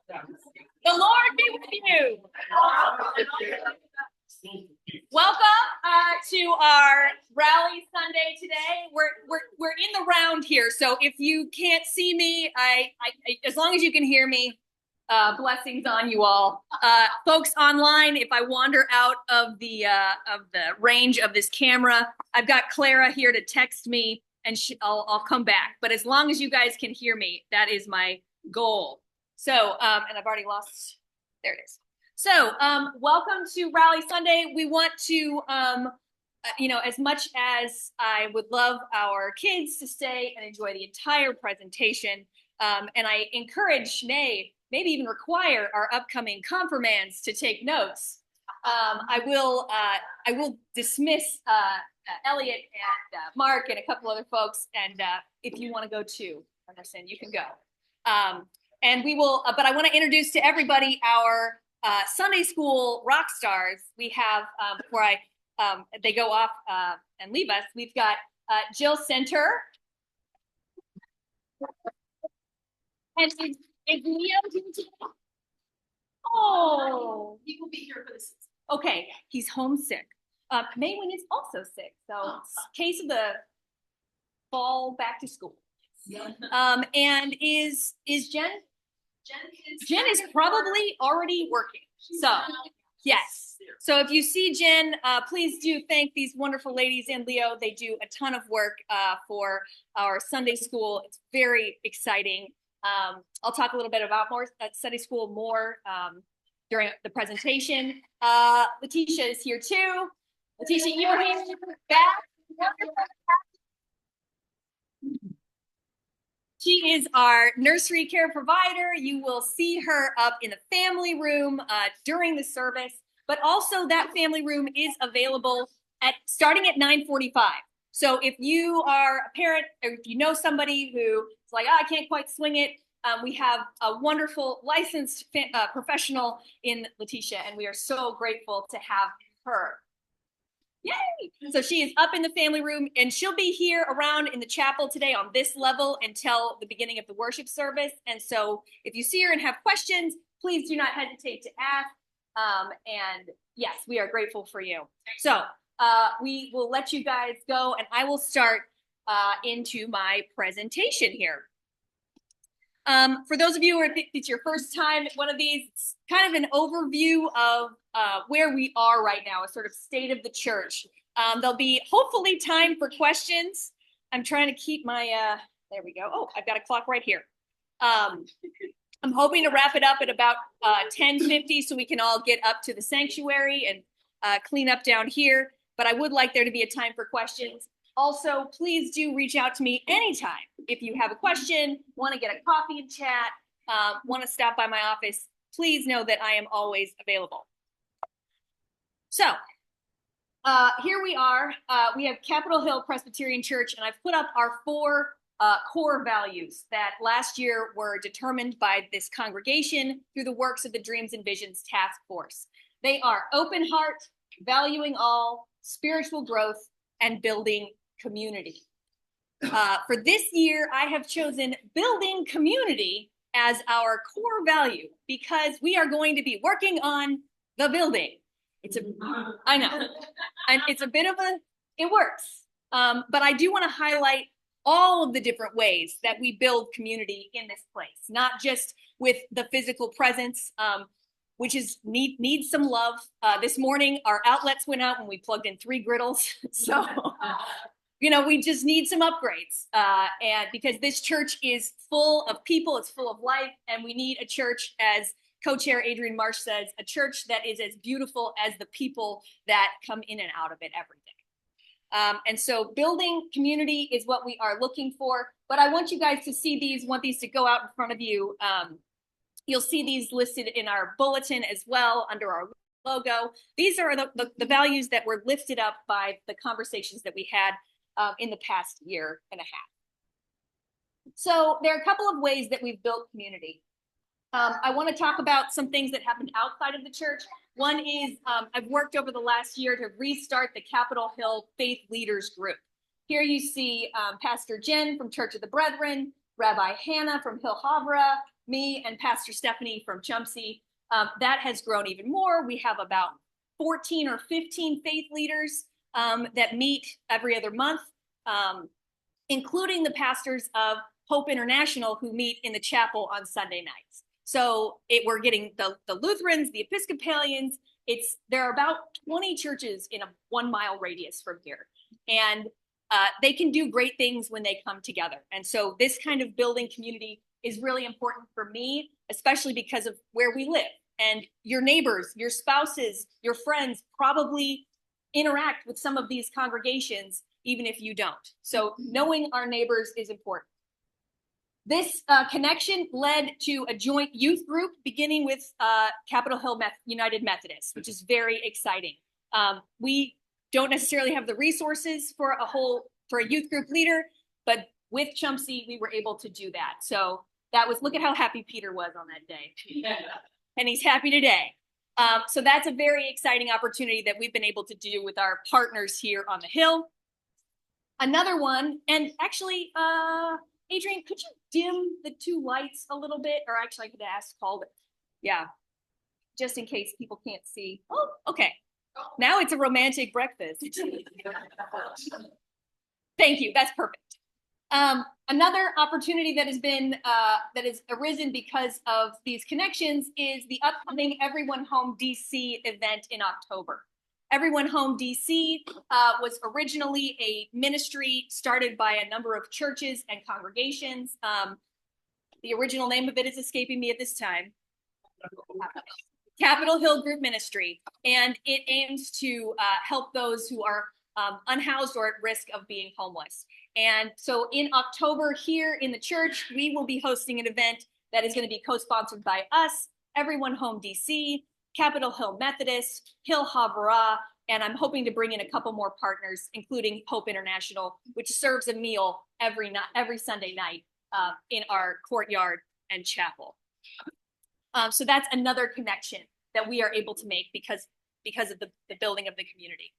The Lord be with you. Welcome to our rally Sunday today. We're in the round here, so if you can't see me, I as long as you can hear me, blessings on you all. Folks online, if I wander out of the range of this camera, I've got Clara here to text me, and I'll come back. But as long as you guys can hear me, that is my goal. So, and I've already lost, there it is. So, welcome to Rally Sunday. We want to, as much as I would love our kids to stay and enjoy the entire presentation, and I encourage, maybe even require our upcoming confirmands to take notes. I will dismiss Elliot and Mark and a couple other folks, and if you want to go too, Anderson, you can go. And we will, but I want to introduce to everybody our Sunday school rock stars. We have, before they go off and leave us, we've got Jill Center. And is Leo here today? Oh, he will be here for this. Okay, he's homesick. Maywin is also sick, so case of the fall back to school. Yeah. And is Jen? Jen is probably already working. So yes. So if you see Jen, please do thank these wonderful ladies and Leo. They do a ton of work for our Sunday school. It's very exciting. I'll talk a little bit about more Sunday school during the presentation. Letitia is here too. Letitia, you are back. She is our nursery care provider. You will see her up in the family room during the service, but also that family room is available starting at 9:45. So if you are a parent or if you know somebody who is like, I can't quite swing it, we have a wonderful licensed professional in Letitia, and we are so grateful to have her. Yay! So she is up in the family room, and she'll be here around in the chapel today on this level until the beginning of the worship service. And so if you see her and have questions, please do not hesitate to ask. And yes, we are grateful for you. So we will let you guys go, and I will start into my presentation here. For those of you who it's your first time at one of these, it's kind of an overview of where we are right now, a sort of state of the church. There'll be hopefully time for questions. I'm trying to keep my, there we go. Oh, I've got a clock right here. I'm hoping to wrap it up at about 10:50 so we can all get up to the sanctuary and clean up down here. But I would like there to be a time for questions. Also, please do reach out to me anytime if you have a question, want to get a coffee and chat, want to stop by my office. Please know that I am always available. So here we are. We have Capitol Hill Presbyterian Church, and I've put up our 4 core values that last year were determined by this congregation through the works of the Dreams and Visions Task Force. They are open heart, valuing all, spiritual growth, and building community. For this year, I have chosen building community as our core value because we are going to be working on the building. I know, and it's a bit of it works. But I do want to highlight all of the different ways that we build community in this place, not just with the physical presence, which needs some love. This morning, our outlets went out when we plugged in 3 griddles. So, we just need some upgrades. And because this church is full of people, it's full of life, and we need a church, as co-chair Adrian Marsh says, a church that is as beautiful as the people that come in and out of it every day. And so building community is what we are looking for. But I want you guys to see these, want these to go out in front of you. You'll see these listed in our bulletin as well under our logo. These are the values that were lifted up by the conversations that we had in the past year and a half. So there are a couple of ways that we've built community. I want to talk about some things that happened outside of the church. One is I've worked over the last year to restart the Capitol Hill Faith Leaders Group. Here you see Pastor Jen from Church of the Brethren, Rabbi Hannah from Hill Havra, me and Pastor Stephanie from Chumsey. That has grown even more. We have about 14 or 15 faith leaders that meet every other month, including the pastors of Hope International who meet in the chapel on Sunday nights. So we're getting the Lutherans, the Episcopalians. There are about 20 churches in a 1 mile radius from here. And they can do great things when they come together. And so this kind of building community is really important for me, especially because of where we live. And your neighbors, your spouses, your friends probably interact with some of these congregations, even if you don't. So knowing our neighbors is important. This connection led to a joint youth group beginning with Capitol Hill United Methodist, which is very exciting. We don't necessarily have the resources for a youth group leader, but with Chumsey, we were able to do that. So look at how happy Peter was on that day. And he's happy today. So that's a very exciting opportunity that we've been able to do with our partners here on the Hill. Another one, and actually, Adrian, could you dim the 2 lights a little bit? Or actually, I could ask Calder. Yeah, just in case people can't see. Oh, okay. Now it's a romantic breakfast. Thank you. That's perfect. Another opportunity that has arisen because of these connections is the upcoming Everyone Home DC event in October. Everyone Home DC was originally a ministry started by a number of churches and congregations. The original name of it is escaping me at this time. Capitol Hill Group Ministry, and it aims to help those who are unhoused or at risk of being homeless. And so in October here in the church, we will be hosting an event that is going to be co-sponsored by us, Everyone Home DC, Capitol Hill Methodist, Hill Havurah, and I'm hoping to bring in a couple more partners, including Hope International, which serves a meal every Sunday night in our courtyard and chapel. So that's another connection that we are able to make because of the building of the community.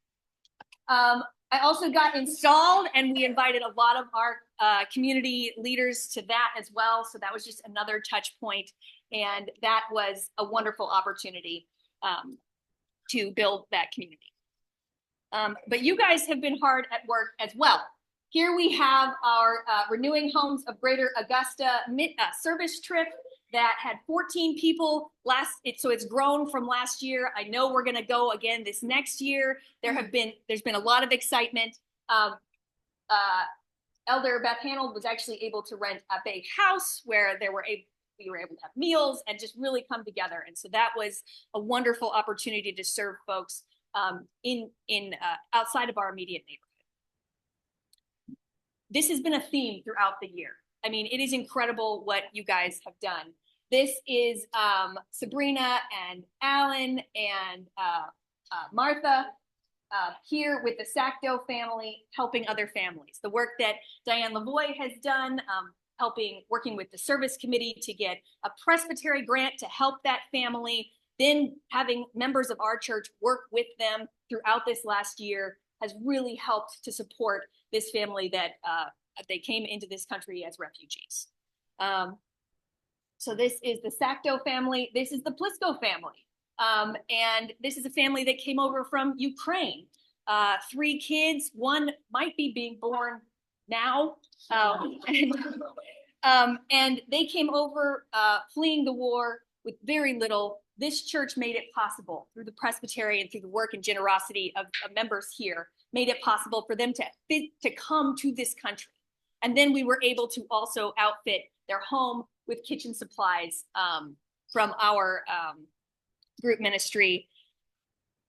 I also got installed, and we invited a lot of our community leaders to that as well. So that was just another touch point, and that was a wonderful opportunity to build that community. But you guys have been hard at work as well. Here we have our Renewing Homes of Greater Augusta service trip that had 14 people so it's grown from last year. I know we're going to go again this next year. There's been a lot of excitement. Elder Beth Hanold was actually able to rent a big house where we were able to have meals and just really come together. And so that was a wonderful opportunity to serve folks outside of our immediate neighborhood. This has been a theme throughout the year. I mean, it is incredible what you guys have done. This is Sabrina and Alan and Martha here with the Sacto family, helping other families. The work that Diane Lavoie has done, working with the service committee to get a presbytery grant to help that family, then having members of our church work with them throughout this last year has really helped to support this family that they came into this country as refugees. So this is the Sacto family. This is the Plisko family. And this is a family that came over from Ukraine. 3 kids, one might be being born now. And they came over fleeing the war with very little. This church made it possible through the presbytery and through the work and generosity of members here, made it possible for them to come to this country. And then we were able to also outfit their home with kitchen supplies from our group ministry,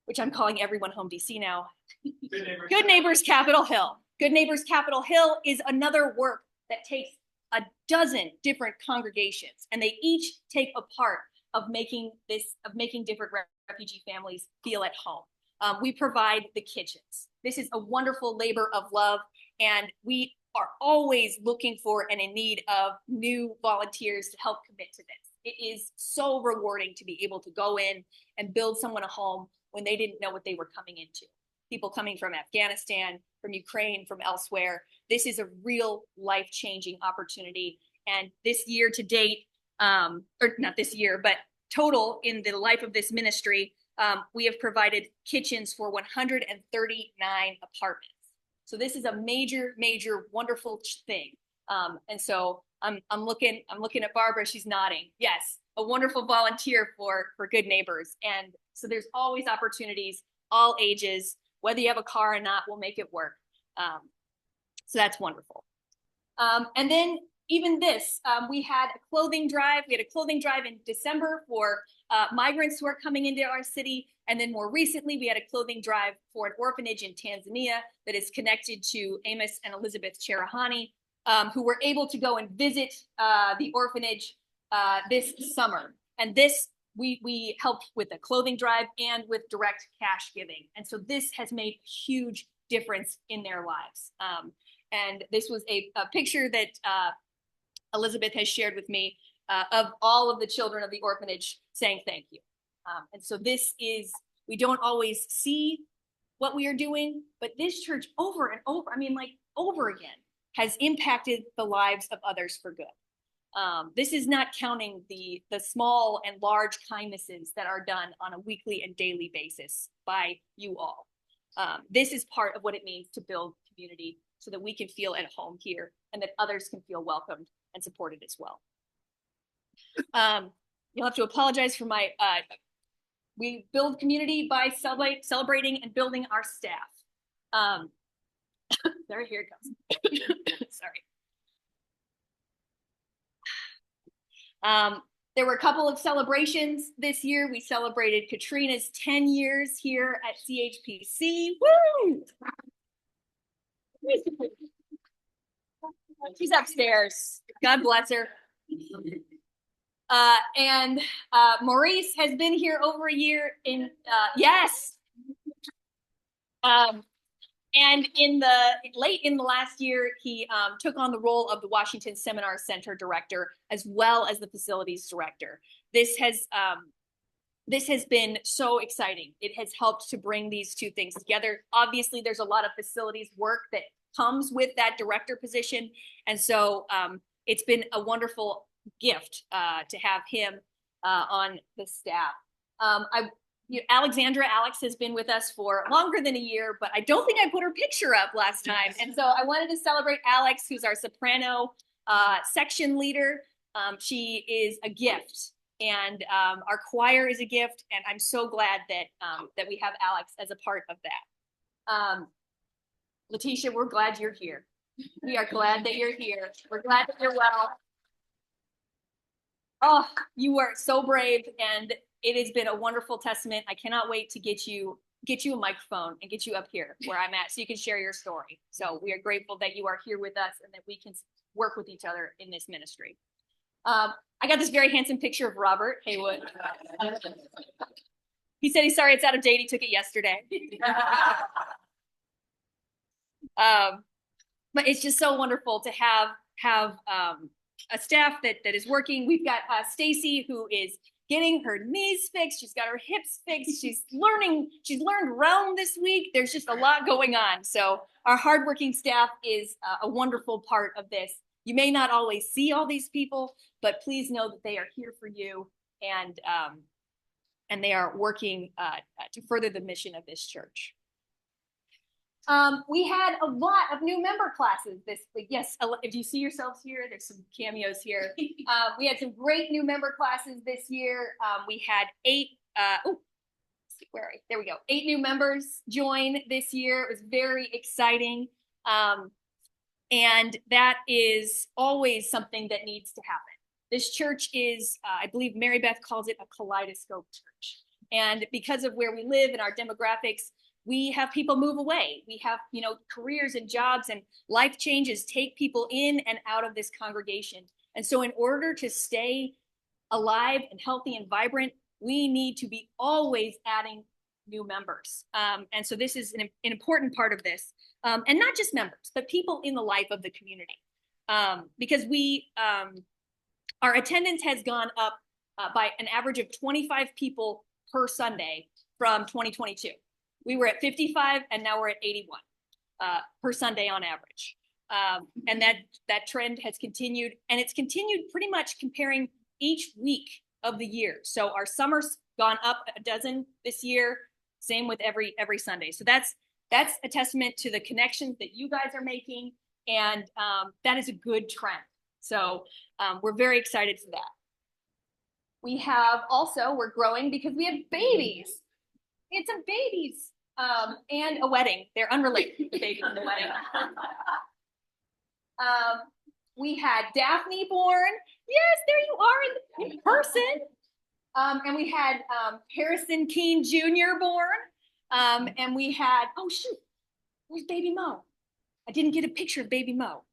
which I'm calling Everyone Home DC now. Good Neighbors Capitol Hill. Good Neighbors Capitol Hill is another work that takes a dozen different congregations, and they each take a part of making different refugee families feel at home. We provide the kitchens. This is a wonderful labor of love, and we are always looking for and in need of new volunteers to help commit to this. It is so rewarding to be able to go in and build someone a home when they didn't know what they were coming into. People coming from Afghanistan, from Ukraine, from elsewhere. This is a real life-changing opportunity. And this year to date, or not this year, but total in the life of this ministry, we have provided kitchens for 139 apartments. So this is a major, major, wonderful thing. And so I'm looking at Barbara. She's nodding. Yes, a wonderful volunteer for Good Neighbors. And so there's always opportunities, all ages, whether you have a car or not, we'll make it work. So that's wonderful. And then even this, we had a clothing drive. We had a clothing drive in December for migrants who are coming into our city. And then more recently, we had a clothing drive for an orphanage in Tanzania that is connected to Amos and Elizabeth Cherahani, who were able to go and visit the orphanage this summer. And this, we helped with a clothing drive and with direct cash giving. And so this has made a huge difference in their lives. And this was a picture that Elizabeth has shared with me of all of the children of the orphanage saying thank you. And so this is, we don't always see what we are doing, but this church over and over, I mean, like over again, has impacted the lives of others for good. This is not counting the small and large kindnesses that are done on a weekly and daily basis by you all. This is part of what it means to build community so that we can feel at home here and that others can feel welcomed and supported as well. You'll have to apologize for my, we build community by celebrating and building our staff. There, here it comes. Sorry. There were a couple of celebrations this year. We celebrated Katrina's 10 years here at CHPC. Woo! She's upstairs. God bless her. And Maurice has been here over a year in, yes. And late in the last year, he took on the role of the Washington Seminar Center director, as well as the facilities director. This has been so exciting. It has helped to bring these two things together. Obviously, there's a lot of facilities work that comes with that director position. And so it's been a wonderful gift to have him on the staff. Alexandra Alex has been with us for longer than a year, but I don't think I put her picture up last time. And so I wanted to celebrate Alex, who's our soprano section leader. She is a gift, and our choir is a gift. And I'm so glad that we have Alex as a part of that. Letitia, we're glad you're here. We are glad that you're here. We're glad that you're well. Oh, you are so brave, and it has been a wonderful testament. I cannot wait to get you a microphone and get you up here where I'm at so you can share your story. So we are grateful that you are here with us and that we can work with each other in this ministry. I got this very handsome picture of Robert Haywood. He said he's sorry it's out of date. He took it yesterday. But it's just so wonderful to have a staff that is working. We've got Stacy, who is getting her knees fixed. She's got her hips fixed. She's learned Realm this week. There's just a lot going on. So our hardworking staff is a wonderful part of this. You may not always see all these people, but please know that they are here for you, and they are working to further the mission of this church. We had a lot of new member classes this week. Yes, if you see yourselves here, there's some cameos here. We had some great new member classes this year. We had 8, there we go. 8 new members join this year. It was very exciting. And that is always something that needs to happen. This church is, I believe Mary Beth calls it a kaleidoscope church. And because of where we live and our demographics, we have people move away. We have, careers and jobs and life changes take people in and out of this congregation. And so in order to stay alive and healthy and vibrant, we need to be always adding new members. And so this is an important part of this. And not just members, but people in the life of the community. Because our attendance has gone up by an average of 25 people per Sunday from 2022. We were at 55 and now we're at 81 per Sunday on average. And that trend has continued, and it's continued pretty much comparing each week of the year. So our summer's gone up a dozen this year. Same with every Sunday. So that's a testament to the connections that you guys are making, and that is a good trend. So we're very excited for that. We have also, we're growing because we have babies. It's a babies and a wedding. They're unrelated, the baby and the wedding. We had Daphne born. Yes, there you are in person. And we had Harrison Keene Jr. born. And we had, oh shoot, where's baby Mo? I didn't get a picture of baby Mo.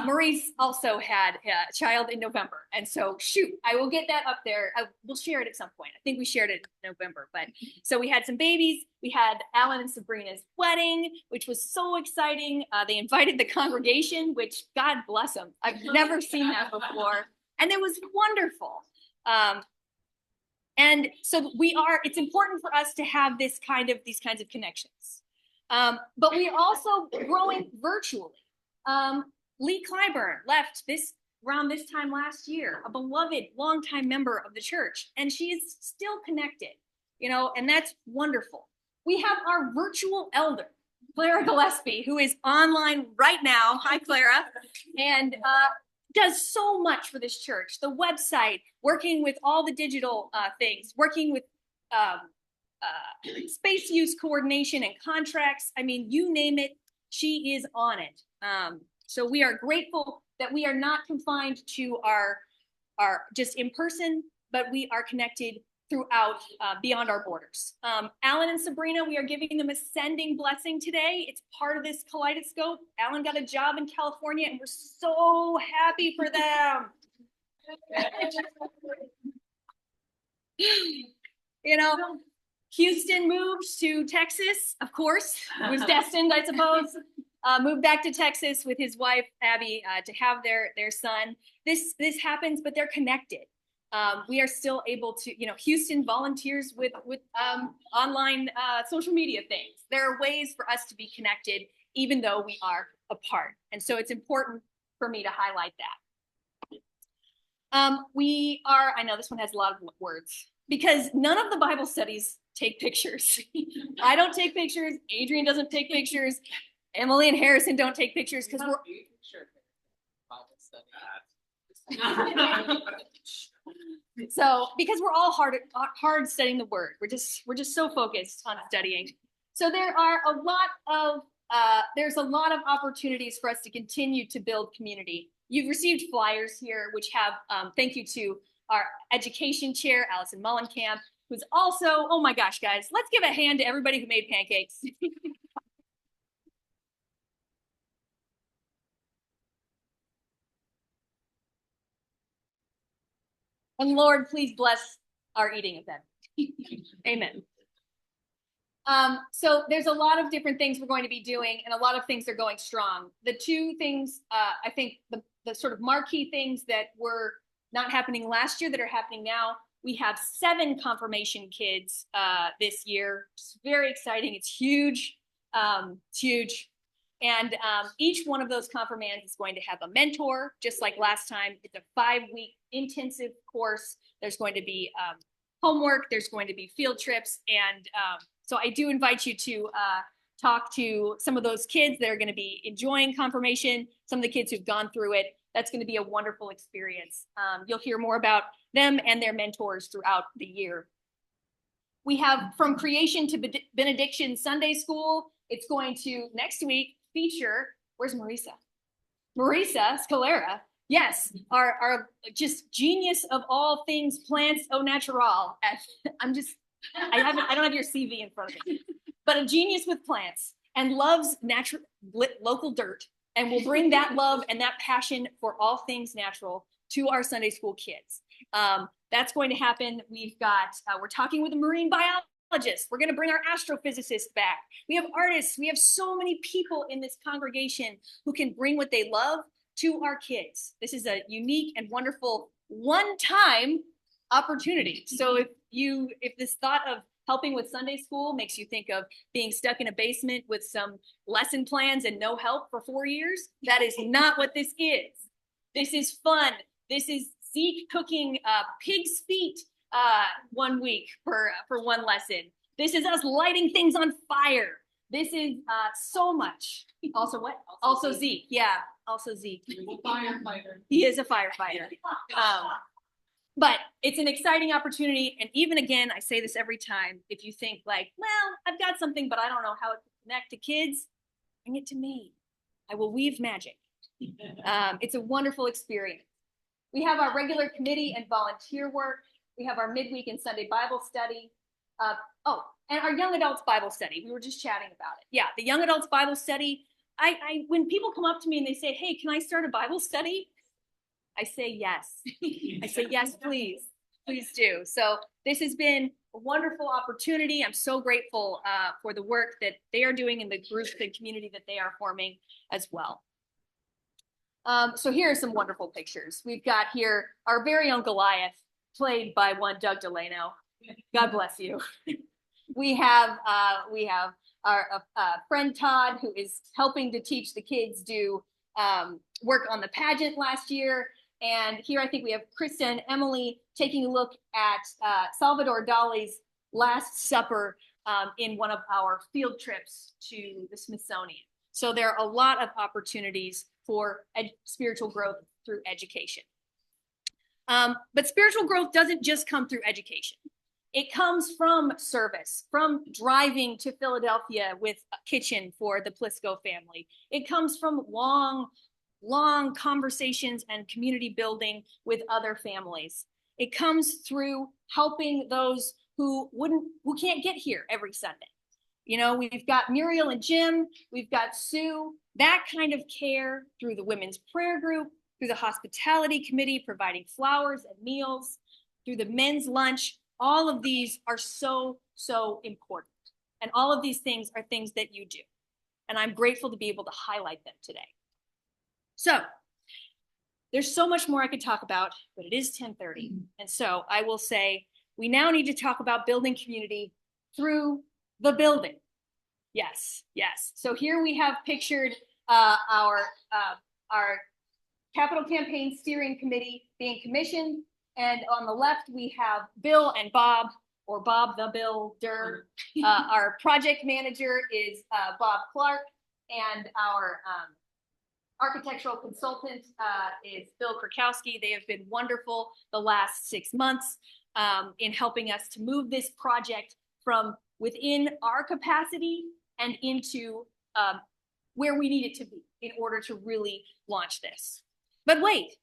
Maurice also had a child in November. And so shoot, I will get that up there. We'll share it at some point. I think we shared it in November. But so we had some babies. We had Alan and Sabrina's wedding, which was so exciting. They invited the congregation, which God bless them. I've never seen that before. And it was wonderful. And so it's important for us to have these kinds of connections. But we are also growing virtually. Lee Clyburn left around this time last year, a beloved longtime member of the church, and she is still connected, and that's wonderful. We have our virtual elder, Clara Gillespie, who is online right now. Hi, Clara. And does so much for this church. The website, working with all the digital things, working with space use coordination and contracts. I mean, you name it, she is on it. So we are grateful that we are not confined to our just in person, but we are connected throughout, beyond our borders. Alan and Sabrina, we are giving them a sending blessing today. It's part of this kaleidoscope. Alan got a job in California, and we're so happy for them. Houston moved to Texas, of course. It was destined, I suppose. Moved back to Texas with his wife, Abby, to have their son. This happens, but they're connected. We are still able to, Houston volunteers with online social media things. There are ways for us to be connected, even though we are apart. And so it's important for me to highlight that. I know this one has a lot of words, because none of the Bible studies take pictures. I don't take pictures. Adrian doesn't take pictures. Emily and Harrison don't take pictures because we're because we're all hard studying the word. We're just so focused on studying. So there are there's a lot of opportunities for us to continue to build community. You've received flyers here, which have thank you to our education chair, Allison Mullenkamp, who's also, oh my gosh, guys, let's give a hand to everybody who made pancakes. And Lord, please bless our eating of them. Amen. So there's a lot of different things we're going to be doing, and a lot of things are going strong. The two things, I think the sort of marquee things that were not happening last year that are happening now, we have 7 confirmation kids this year. It's very exciting. It's huge. It's huge. And each one of those confirmands is going to have a mentor, just like last time. It's a 5-week intensive course. There's going to be homework. There's going to be field trips. And so I do invite you to talk to some of those kids that are going to be enjoying confirmation, some of the kids who've gone through it. That's going to be a wonderful experience. You'll hear more about them and their mentors throughout the year. We have From Creation to Benediction Sunday School. It's going to, next week, feature, where's Marisa? Marisa Scalera, yes, our just genius of all things plants au natural. I don't have your CV in front of me, but a genius with plants and loves natural local dirt, and will bring that love and that passion for all things natural to our Sunday school kids. That's going to happen. We're talking with a marine biologist. We're going to bring our astrophysicist back. We have artists. We have so many people in this congregation who can bring what they love to our kids. This is a unique and wonderful one-time opportunity. So if this thought of helping with Sunday school makes you think of being stuck in a basement with some lesson plans and no help for 4 years, that is not what this is. This is fun. This is Zeke cooking pig's feet 1 week for one lesson. This is us lighting things on fire. This is so much. Also what? Also Zeke. Yeah, also Zeke. He's a firefighter. He is a firefighter. But it's an exciting opportunity. And even again, I say this every time, if you think like, well, I've got something, but I don't know how it can connect to kids, bring it to me. I will weave magic. It's a wonderful experience. We have our regular committee and volunteer work. We have our midweek and Sunday Bible study. And our young adults Bible study. We were just chatting about it. Yeah, the young adults Bible study. When people come up to me and they say, hey, can I start a Bible study? I say yes. I say yes, please. Please do. So this has been a wonderful opportunity. I'm so grateful for the work that they are doing in the group and community that they are forming as well. So here are some wonderful pictures. We've got here our very own Goliath, played by one Doug Delano. God bless you. We have our friend Todd, who is helping to teach the kids do work on the pageant last year. And here I think we have Krista and Emily taking a look at Salvador Dali's Last Supper in one of our field trips to the Smithsonian. So there are a lot of opportunities for spiritual growth through education. But spiritual growth doesn't just come through education. It comes from service, from driving to Philadelphia with a kitchen for the Plisco family. It comes from long conversations and community building with other families. It comes through helping those who can't get here every Sunday. You know, we've got Muriel and Jim, we've got Sue, that kind of care through the women's prayer group, through the hospitality committee, providing flowers and meals, through the men's lunch. All of these are so important. And all of these things are things that you do. And I'm grateful to be able to highlight them today. So there's so much more I could talk about, but it is 10:30. And so I will say, we now need to talk about building community through the building. Yes. So here we have pictured our capital campaign steering committee being commissioned. And on the left, we have Bill and Bob, or Bob the Builder. Our project manager is Bob Clark, and our architectural consultant is Bill Krakowski. They have been wonderful the last 6 months in helping us to move this project from within our capacity and into where we need it to be in order to really launch this. But wait,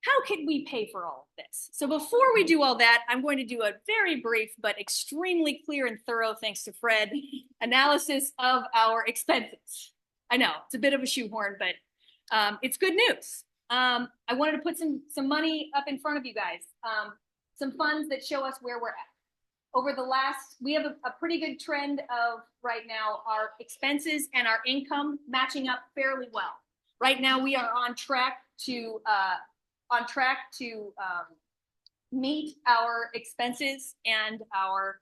how can we pay for all of this? So before we do all that, I'm going to do a very brief but extremely clear and thorough, thanks to Fred, analysis of our expenses. I know it's a bit of a shoehorn, but it's good news. I wanted to put some money up in front of you guys, some funds that show us where we're at. Over the last, we have a pretty good trend of right now our expenses and our income matching up fairly well. Right now we are on track to meet our expenses and our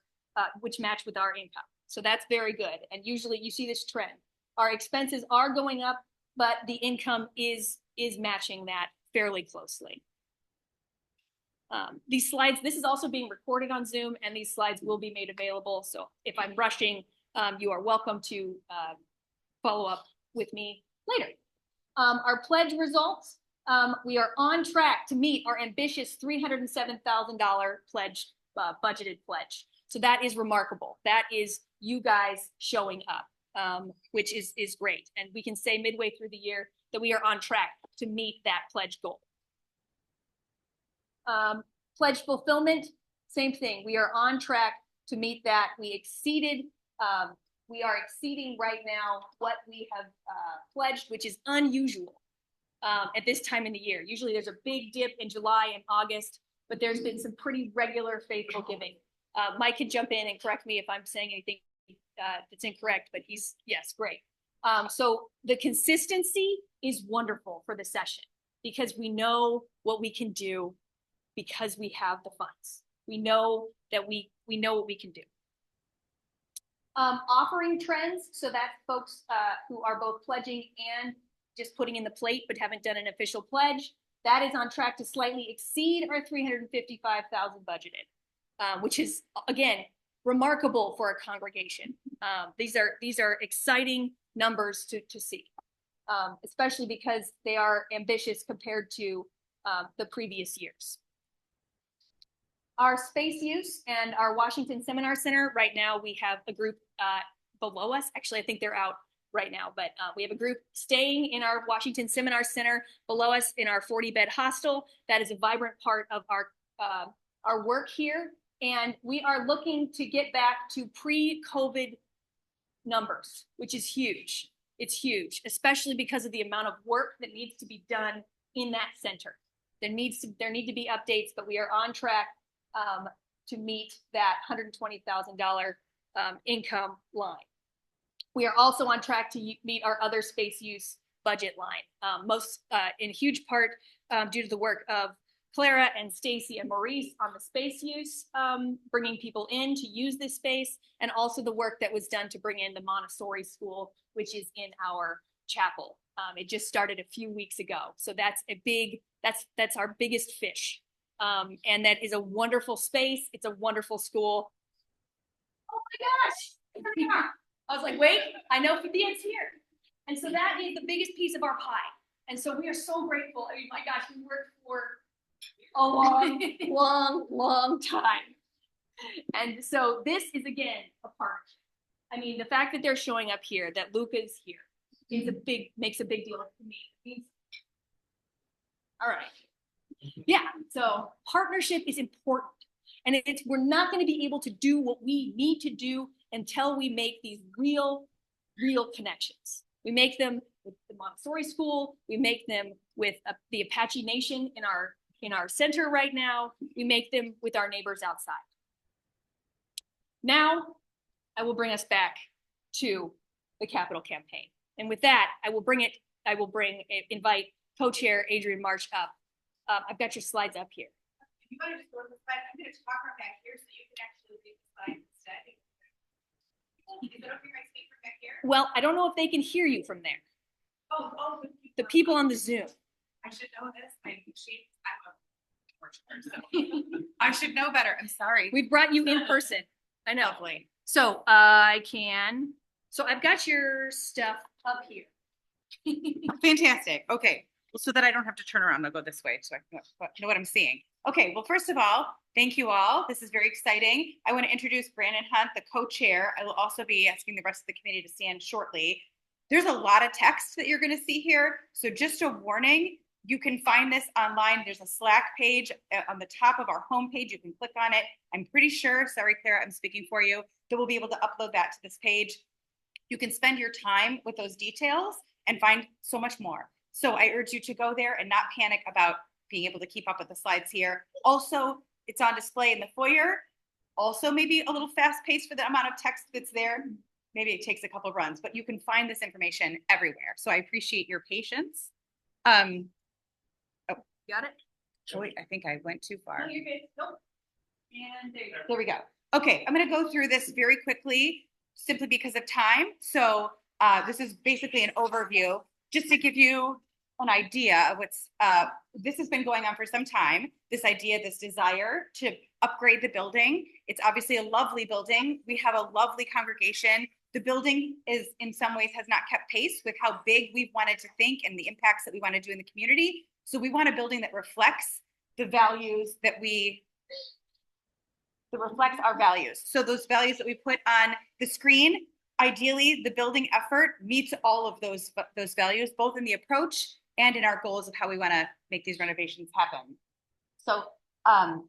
which match with our income. So that's very good. And usually you see this trend. Our expenses are going up, but the income is matching that fairly closely. These slides, this is also being recorded on Zoom, and these slides will be made available. So if I'm rushing, you are welcome to follow up with me later. Our pledge results, we are on track to meet our ambitious $307,000 pledge, budgeted pledge. So that is remarkable. That is you guys showing up, which is great. And we can say midway through the year that we are on track to meet that pledge goal. Pledge fulfillment, same thing. We are on track to meet that. We are exceeding right now what we have pledged, which is unusual at this time in the year. Usually there's a big dip in July and August, but there's been some pretty regular faithful giving. Mike can jump in and correct me if I'm saying anything that's incorrect, but yes, great. So the consistency is wonderful for the session because we know what we can do because we have the funds. We know that we know what we can do. Offering trends, so that's folks who are both pledging and just putting in the plate but haven't done an official pledge. That is on track to slightly exceed our 355,000 budgeted, which is, again, remarkable for a congregation. These are exciting numbers to see, especially because they are ambitious compared to the previous years. Our space use and our Washington Seminar Center, right now we have a group below us. Actually, I think they're out right now, but we have a group staying in our Washington Seminar Center below us in our 40-bed hostel. That is a vibrant part of our work here. And we are looking to get back to pre-COVID numbers, which is huge. It's huge, especially because of the amount of work that needs to be done in that center. There need to be updates, but we are on track to meet that $120,000 income line. We are also on track to meet our other space use budget line, in huge part due to the work of Clara and Stacy and Maurice on the space use, bringing people in to use this space, and also the work that was done to bring in the Montessori school, which is in our chapel. It just started a few weeks ago. So that's that's our biggest fish. And that is a wonderful space. It's a wonderful school. Oh my gosh. I was like, wait, I know Fadia's here. And so that is the biggest piece of our pie. And so we are so grateful. I mean, my gosh, we worked for a long time. And so this is, again, a partnership. I mean, the fact that they're showing up here, that Luca's here, makes a big deal to me. All right. Yeah, so partnership is important. And we're not going to be able to do what we need to do until we make these real connections. We make them with the Montessori school. We make them with the Apache Nation in our center right now. We make them with our neighbors outside. Now, I will bring us back to the capital campaign. And with that, I will invite co-chair Adrian March up. I've got your slides up here. If you want to just go to the slide, I'm going to talk right back here so you can actually read the slide instead. Is it okay if I speak from back here? Well, I don't know if they can hear you from there. The people on the Zoom. I should know this. I'm a torture, so I should know better. I'm sorry. We brought you in person. I know. Lovely. So so I've got your stuff up here. Fantastic. Okay. Well, so that I don't have to turn around, I'll go this way so I can know what I'm seeing. Okay. Well, first of all, thank you all. This is very exciting. I want to introduce Brandon Hunt, the co-chair. I will also be asking the rest of the committee to stand shortly. There's a lot of text that you're going to see here. So just a warning, you can find this online. There's a Slack page on the top of our homepage. You can click on it. I'm pretty sure, sorry, Clara, I'm speaking for you, that we'll be able to upload that to this page. You can spend your time with those details and find so much more. So I urge you to go there and not panic about being able to keep up with the slides here. Also, it's on display in the foyer. Also, maybe a little fast paced for the amount of text that's there. Maybe it takes a couple of runs, but you can find this information everywhere. So I appreciate your patience. Oh, got it? Oh, wait, I think I went too far. No, you're good. Nope. And there you go. There we go. Okay, I'm going to go through this very quickly, simply because of time. So this is basically an overview, just to give you an idea of what's, this has been going on for some time, this idea, this desire to upgrade the building. It's obviously a lovely building. We have a lovely congregation. The building is, in some ways, has not kept pace with how big we've wanted to think and the impacts that we want to do in the community. So we want a building that reflects the values that reflects our values. So those values that we put on the screen, ideally, the building effort meets all of those values, both in the approach and in our goals of how we want to make these renovations happen. So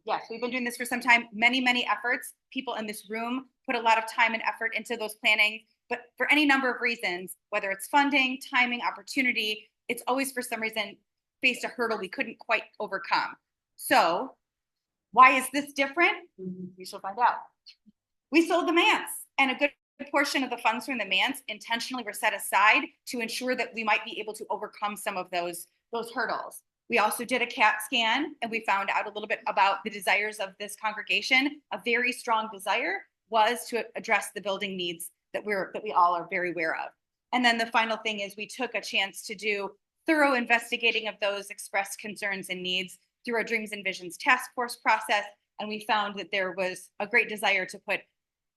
yes, we've been doing this for some time, many efforts. People in this room put a lot of time and effort into those planning, but for any number of reasons, whether it's funding, timing, opportunity, it's always for some reason faced a hurdle we couldn't quite overcome. So why is this different? We shall find out. We sold the manse, and a good portion of the funds from the manse intentionally were set aside to ensure that we might be able to overcome some of those hurdles. We also did a CAT scan, and we found out a little bit about the desires of this congregation. A very strong desire was to address the building needs that we all are very aware of. And then the final thing is we took a chance to do thorough investigating of those expressed concerns and needs through our Dreams and Visions task force process. And we found that there was a great desire to put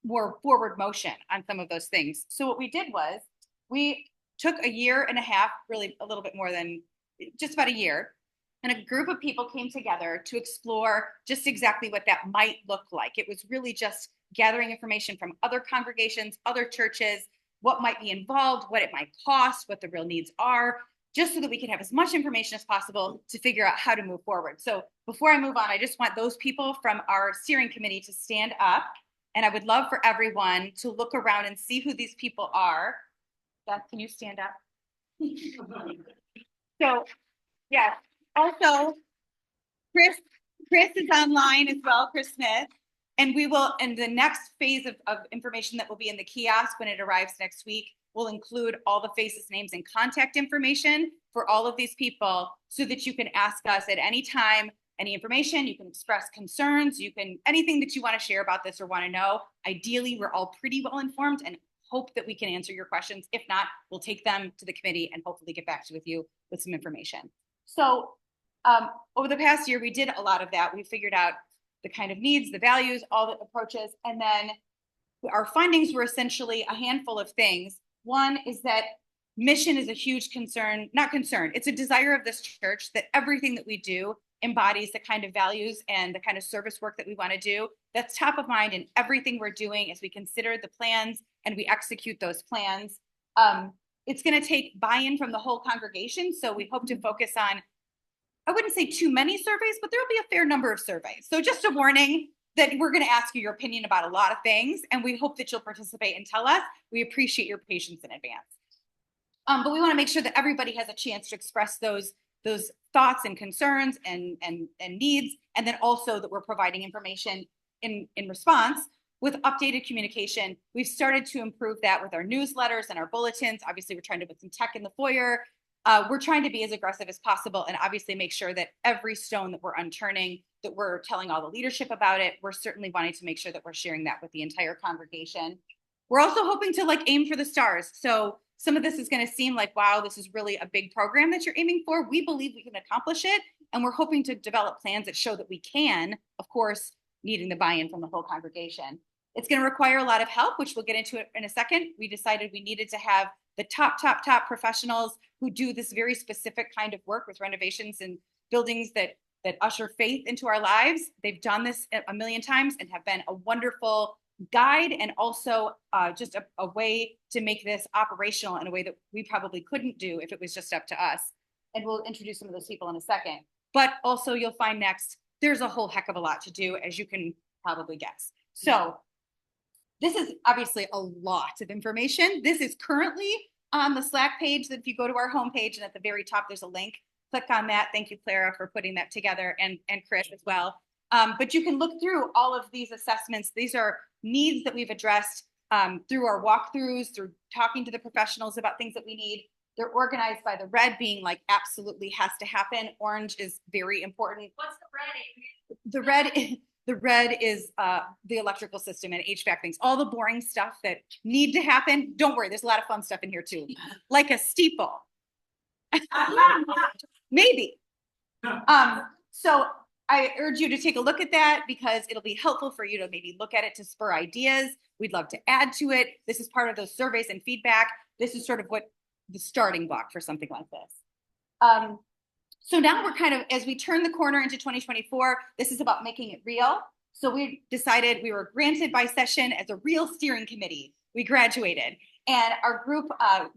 more forward motion on some of those things. So what we did was we took a year and a half, really a little bit more than just about a year, and a group of people came together to explore just exactly what that might look like. It was really just gathering information from other congregations, other churches, what might be involved, what it might cost, what the real needs are, just so that we could have as much information as possible to figure out how to move forward. So before I move on, I just want those people from our steering committee to stand up. And I would love for everyone to look around and see who these people are. Beth, can you stand up? So, yeah. Also, Chris is online as well, Chris Smith. And we will, and the next phase of information that will be in the kiosk when it arrives next week will include all the faces, names, and contact information for all of these people so that you can ask us at any time, any information, you can express concerns, you can, anything that you want to share about this or want to know. Ideally, we're all pretty well informed and hope that we can answer your questions. If not, we'll take them to the committee and hopefully get back with you with some information. So over the past year, we did a lot of that. We figured out the kind of needs, the values, all the approaches, and then our findings were essentially a handful of things. One is that mission is a huge concern, not concern, it's a desire of this church that everything that we do embodies the kind of values and the kind of service work that we want to do. That's top of mind in everything we're doing as we consider the plans and we execute those plans. It's going to take buy-in from the whole congregation. So we hope to focus on, I wouldn't say too many surveys, but there'll be a fair number of surveys. So just a warning that we're going to ask you your opinion about a lot of things, and we hope that you'll participate and tell us. We appreciate your patience in advance. But we want to make sure that everybody has a chance to express those thoughts and concerns and needs, and then also that we're providing information in response with updated communication. We've started to improve that with our newsletters and our bulletins. Obviously, we're trying to put some tech in the foyer. We're trying to be as aggressive as possible and obviously make sure that every stone that we're unturning, that we're telling all the leadership about it. We're certainly wanting to make sure that we're sharing that with the entire congregation. We're also hoping to aim for the stars. So some of this is going to seem like, wow, this is really a big program that you're aiming for. We believe we can accomplish it. And we're hoping to develop plans that show that we can, of course, needing the buy-in from the whole congregation. It's going to require a lot of help, which we'll get into it in a second. We decided we needed to have the top professionals who do this very specific kind of work with renovations and buildings that usher faith into our lives. They've done this a million times and have been a wonderful guide and also just a way to make this operational in a way that we probably couldn't do if it was just up to us. And we'll introduce some of those people in a second. But also you'll find next, there's a whole heck of a lot to do, as you can probably guess. So this is obviously a lot of information. This is currently on the Slack page that if you go to our homepage and at the very top, there's a link. Click on that. Thank you, Clara, for putting that together, and Chris as well. But you can look through all of these assessments. These are needs that we've addressed through our walkthroughs, through talking to the professionals about things that we need. They're organized by the red being like absolutely has to happen. Orange is very important. What's the red? The red is the electrical system and HVAC things, all the boring stuff that need to happen. Don't worry, there's a lot of fun stuff in here too, like a steeple. Maybe. So I urge you to take a look at that because it'll be helpful for you to maybe look at it to spur ideas. We'd love to add to it. This is part of those surveys and feedback. This is sort of what the starting block for something like this. So now we're kind of, as we turn the corner into 2024, this is about making it real. So we decided we were granted by session as a real steering committee. We graduated and our group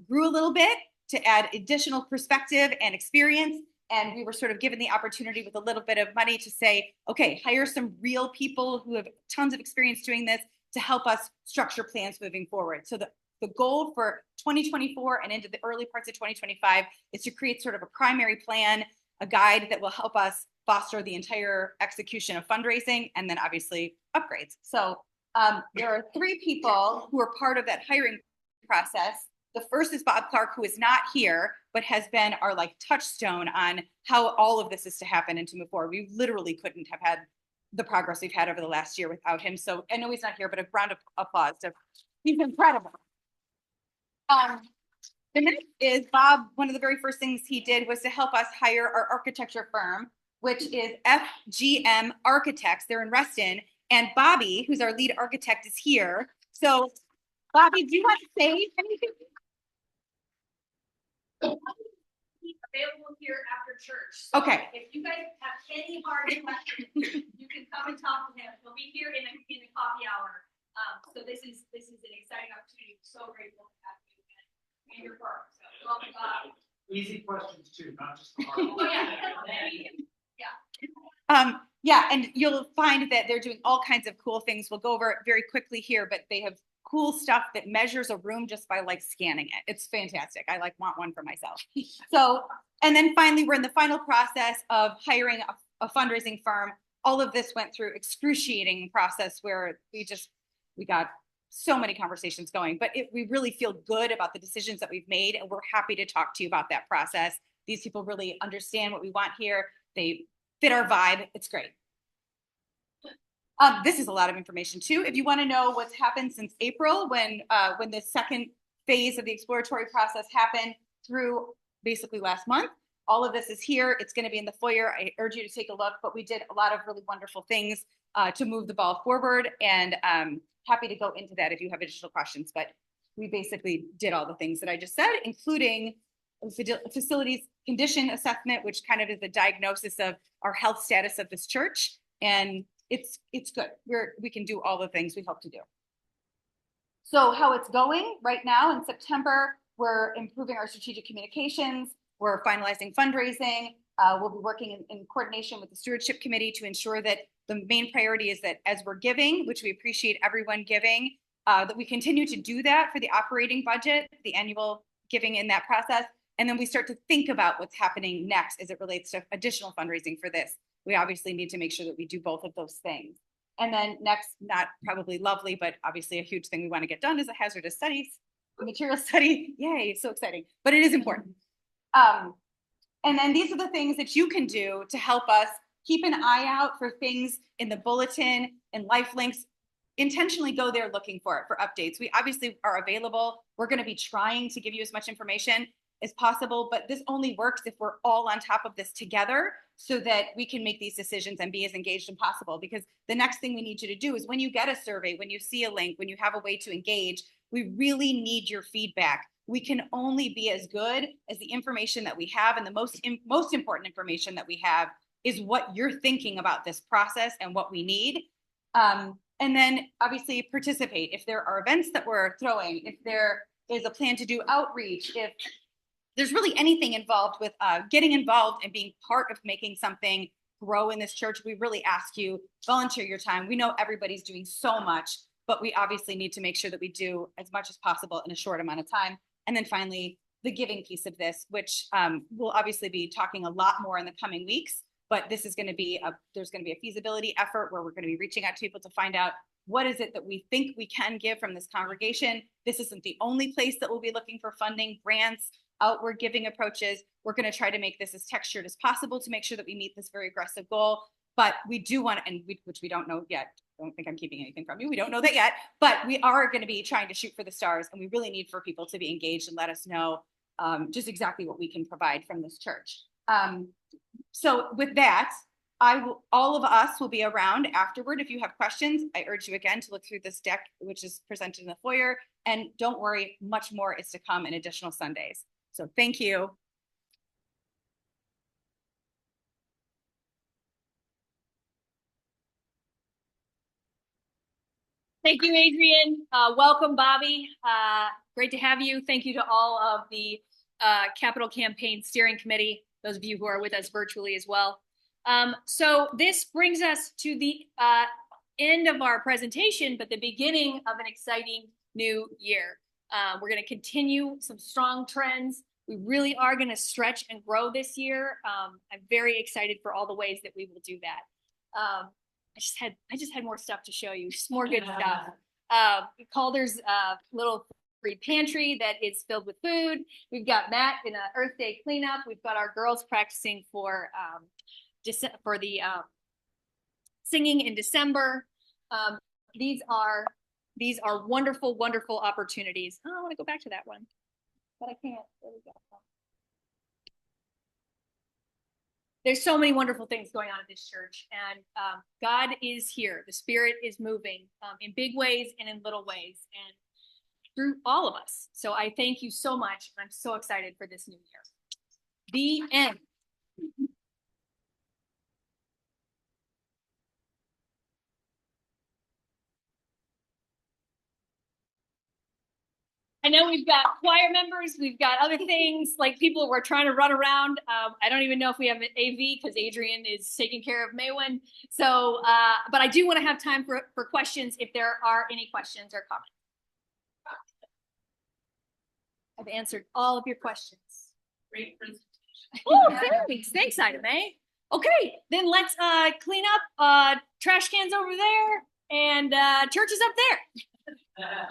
grew a little bit to add additional perspective and experience. And we were sort of given the opportunity with a little bit of money to say, okay, hire some real people who have tons of experience doing this to help us structure plans moving forward. So the goal for 2024 and into the early parts of 2025 is to create sort of a primary plan, a guide that will help us foster the entire execution of fundraising and then obviously upgrades. So there are 3 people who are part of that hiring process. The first is Bob Clark, who is not here, but has been our touchstone on how all of this is to happen and to move forward. We literally couldn't have had the progress we've had over the last year without him. So I know he's not here, but a round of applause. He's incredible. The next is Bob, one of the very first things he did was to help us hire our architecture firm, which is FGM Architects. They're in Reston. And Bobby, who's our lead architect, is here. So Bobby, do you want to say anything? Available here after church. Okay. If you guys have any hard questions, you can come and talk to him. He'll be here in the coffee hour. So this is an exciting opportunity. So grateful to have you and your firm. So welcome, Bob. Easy questions too, not just the hard ones. Oh yeah. Yeah, and you'll find that they're doing all kinds of cool things. We'll go over it very quickly here, but they have cool stuff that measures a room just by like scanning it. It's fantastic. I like want one for myself. So, and then finally, we're in the final process of hiring a fundraising firm. All of this went through excruciating process where we got so many conversations going, but we really feel good about the decisions that we've made, and we're happy to talk to you about that process. These people really understand what we want here. They fit our vibe. It's great. This is a lot of information too. If you want to know what's happened since April, when the second phase of the exploratory process happened through basically last month, all of this is here. It's going to be in the foyer. I urge you to take a look, but we did a lot of really wonderful things to move the ball forward, and happy to go into that if you have additional questions. But we basically did all the things that I just said, including facilities condition assessment, which kind of is the diagnosis of our health status of this church. And it's good. We can do all the things we hope to do. So how it's going right now in September, we're improving our strategic communications. We're finalizing fundraising. We'll be working in coordination with the stewardship committee to ensure that the main priority is that as we're giving, which we appreciate everyone giving, that we continue to do that for the operating budget, the annual giving in that process. And then we start to think about what's happening next as it relates to additional fundraising for this. We obviously need to make sure that we do both of those things. And then next, not probably lovely, but obviously a huge thing we want to get done is a hazardous studies, material study. Yay, so exciting, but it is important. And then these are the things that you can do to help us. Keep an eye out for things in the bulletin and life links. Intentionally go there looking for it, for updates. We obviously are available. We're going to be trying to give you as much information as possible, but this only works if we're all on top of this together so that we can make these decisions and be as engaged as possible. Because the next thing we need you to do is when you get a survey, when you see a link, when you have a way to engage, we really need your feedback. We can only be as good as the information that we have, and the most important information that we have is what you're thinking about this process and what we need. And then obviously participate. If there are events that we're throwing, if there is a plan to do outreach, if there's really anything involved with getting involved and being part of making something grow in this church, we really ask you, volunteer your time. We know everybody's doing so much, but we obviously need to make sure that we do as much as possible in a short amount of time. And then finally, the giving piece of this, which we'll obviously be talking a lot more in the coming weeks, but this is going to be there's going to be a feasibility effort where we're going to be reaching out to people to find out what is it that we think we can give from this congregation. This isn't the only place that we'll be looking for funding, grants, outward giving approaches. We're going to try to make this as textured as possible to make sure that we meet this very aggressive goal. But we do want to, which we don't know yet. I don't think I'm keeping anything from you. We don't know that yet, but we are going to be trying to shoot for the stars, and we really need for people to be engaged and let us know just exactly what we can provide from this church. So with that, all of us will be around afterward. If you have questions, I urge you again to look through this deck, which is presented in the foyer. And don't worry, much more is to come in additional Sundays. So thank you. Thank you, Adrian. Welcome, Bobby. Great to have you. Thank you to all of the Capital Campaign Steering Committee, those of you who are with us virtually as well. So this brings us to the end of our presentation, but the beginning of an exciting new year. We're going to continue some strong trends. We really are going to stretch and grow this year. I'm very excited for all the ways that we will do that. I just had more stuff to show you, just more good stuff. Calder's little free pantry that is filled with food. We've got Matt in an Earth Day cleanup. We've got our girls practicing for the singing in December. These are wonderful, wonderful opportunities. Oh, I want to go back to that one. but I can't. There we go. There's so many wonderful things going on at this church, and God is here. The Spirit is moving in big ways and in little ways, and through all of us. So I thank you so much. I'm so excited for this new year. The end. I know we've got choir members, we've got other things, like people were trying to run around. I don't even know if we have an AV because Adrian is taking care of Maywin. So, but I do want to have time for questions if there are any questions or comments. I've answered all of your questions. Great presentation. Oh, thanks. Thanks, Ida May. Okay, then let's clean up trash cans over there and church is up there.